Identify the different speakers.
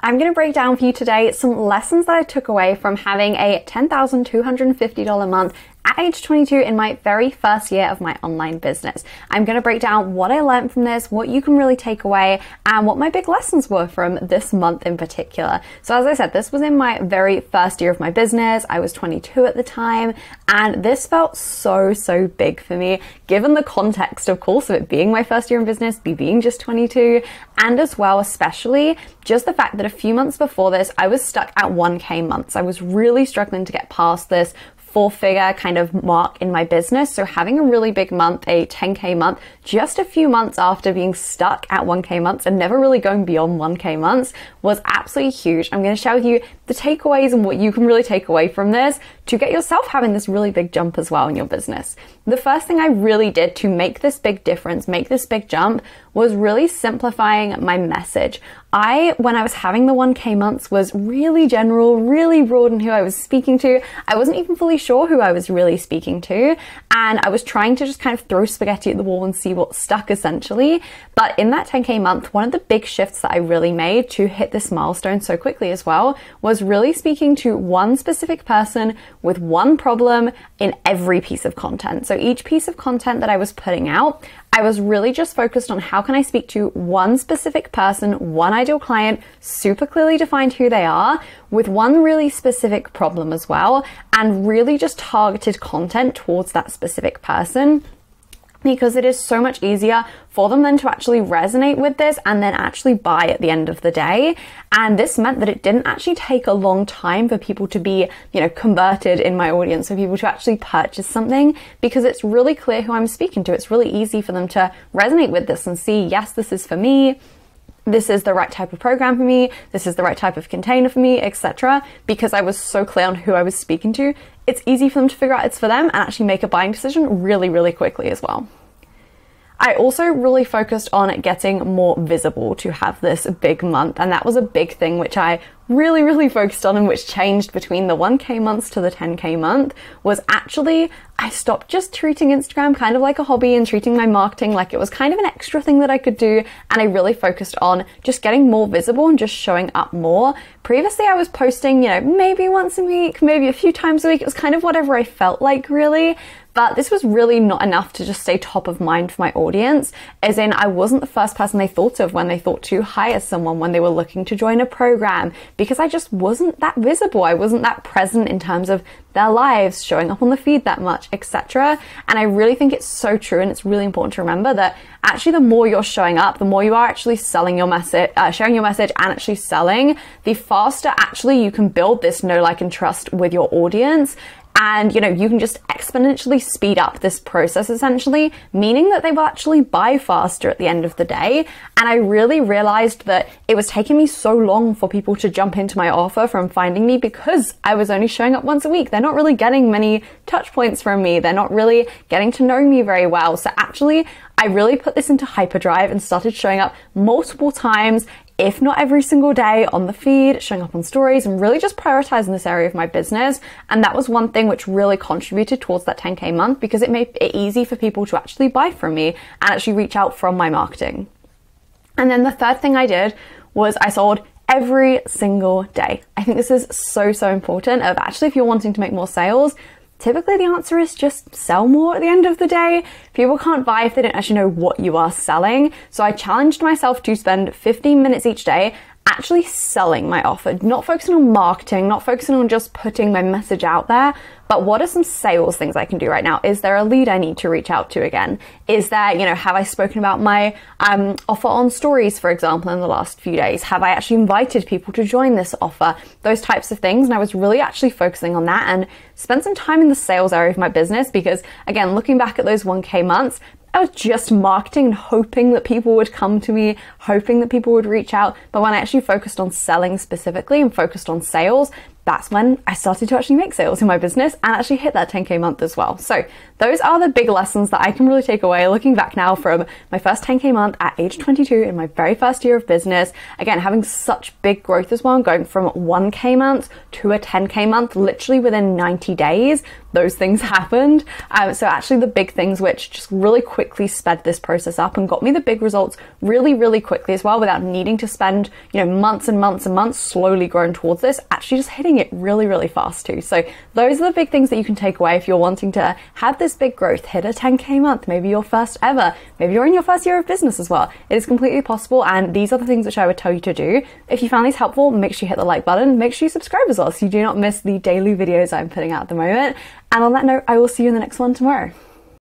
Speaker 1: I'm going to break down for you today some lessons that I took away from having a $10,250 month at age 22 in my very first year of my online business. I'm going to break down what I learned from this, what you can really take away, and what my big lessons were from this month in particular. So as I said, this was in my very first year of my business. I was 22 at the time, and this felt so big for me, given the context, of course, of it being my first year in business, me being just 22, and as well, especially just the fact that a few months before this, I was stuck at 1K months. I was really struggling to get past this four-figure kind of mark in my business. So having a really big month, a 10K month, just a few months after being stuck at 1K months and never really going beyond 1K months was absolutely huge. I'm going to share with you the takeaways and what you can really take away from this to get yourself having this really big jump as well in your business. The first thing I really did to make this big difference, make this big jump, was really simplifying my message. When I was having the 1K months, was really general, really broad in who I was speaking to. I wasn't even fully sure who I was really speaking to. And I was trying to just kind of throw spaghetti at the wall and see what stuck essentially. But in that 10K month, one of the big shifts that I really made to hit this milestone so quickly as well was really speaking to one specific person with one problem in every piece of content. So each piece of content that I was putting out, I was really just focused on how can I speak to one specific person, one ideal client, super clearly defined who they are, with one really specific problem as well, and really just targeted content towards that specific person, because it is so much easier for them then to actually resonate with this and then actually buy at the end of the day. And this meant that it didn't actually take a long time for people to be, converted in my audience, for people to actually purchase something, because it's really clear who I'm speaking to. It's really easy for them to resonate with this and see, yes, this is for me. This is the right type of program for me, this is the right type of container for me, etc. Because I was so clear on who I was speaking to, it's easy for them to figure out it's for them and actually make a buying decision really quickly as well. I also really focused on getting more visible to have this big month, and that was a big thing which I really focused on, and which changed between the 1K months to the 10K month, was actually I stopped just treating Instagram kind of like a hobby and treating my marketing like it was kind of an extra thing that I could do, and I really focused on just getting more visible and just showing up more. Previously I was posting, maybe once a week, maybe a few times a week. It was kind of whatever I felt like, really. But this was really not enough to just stay top of mind for my audience, as in I wasn't the first person they thought of when they thought to hire someone, when they were looking to join a program, because I just wasn't that visible. I wasn't that present in terms of their lives, showing up on the feed that much, etc. And I really think it's so true, and it's really important to remember that actually the more you're showing up, the more you are actually selling your message, sharing your message and actually selling, the faster actually you can build this know, like, and trust with your audience. And, you can just exponentially speed up this process, essentially, meaning that they will actually buy faster at the end of the day. And I really realized that it was taking me so long for people to jump into my offer from finding me, because I was only showing up once a week. They're not really getting many touch points from me. They're not really getting to know me very well. So actually, I really put this into hyperdrive and started showing up multiple times, if not every single day, on the feed, showing up on stories, and really just prioritizing this area of my business. And that was one thing which really contributed towards that 10K month, because it made it easy for people to actually buy from me and actually reach out from my marketing. And then the third thing I did was I sold every single day. I think this is so important. Of actually, if you're wanting to make more sales, typically the answer is just sell more at the end of the day. People can't buy if they don't actually know what you are selling. So I challenged myself to spend 15 minutes each day actually selling my offer, not focusing on marketing, not focusing on just putting my message out there, but what are some sales things I can do right now? Is there a lead I need to reach out to again? Is there, have I spoken about my offer on stories, for example, in the last few days? Have I actually invited people to join this offer? Those types of things. And I was really actually focusing on that and spent some time in the sales area of my business, because again, looking back at those 1K months, I was just marketing and hoping that people would come to me, hoping that people would reach out. But when I actually focused on selling specifically and focused on sales, that's when I started to actually make sales in my business and actually hit that 10K month as well. So those are the big lessons that I can really take away looking back now from my first 10K month at age 22 in my very first year of business. Again, having such big growth as well, going from 1K month to a 10K month, literally within 90 days, those things happened. So actually the big things which just really quickly sped this process up and got me the big results really, really quickly as well, without needing to spend, months and months and months slowly growing towards this, actually just hitting it really, really fast too. So those are the big things that you can take away if you're wanting to have this big growth, hit a 10K month, maybe your first ever, maybe you're in your first year of business as well. It is completely possible, and these are the things which I would tell you to do. If you found these helpful, make sure you hit the like button, make sure you subscribe as well so you do not miss the daily videos I'm putting out at the moment. And on that note, I will see you in the next one tomorrow.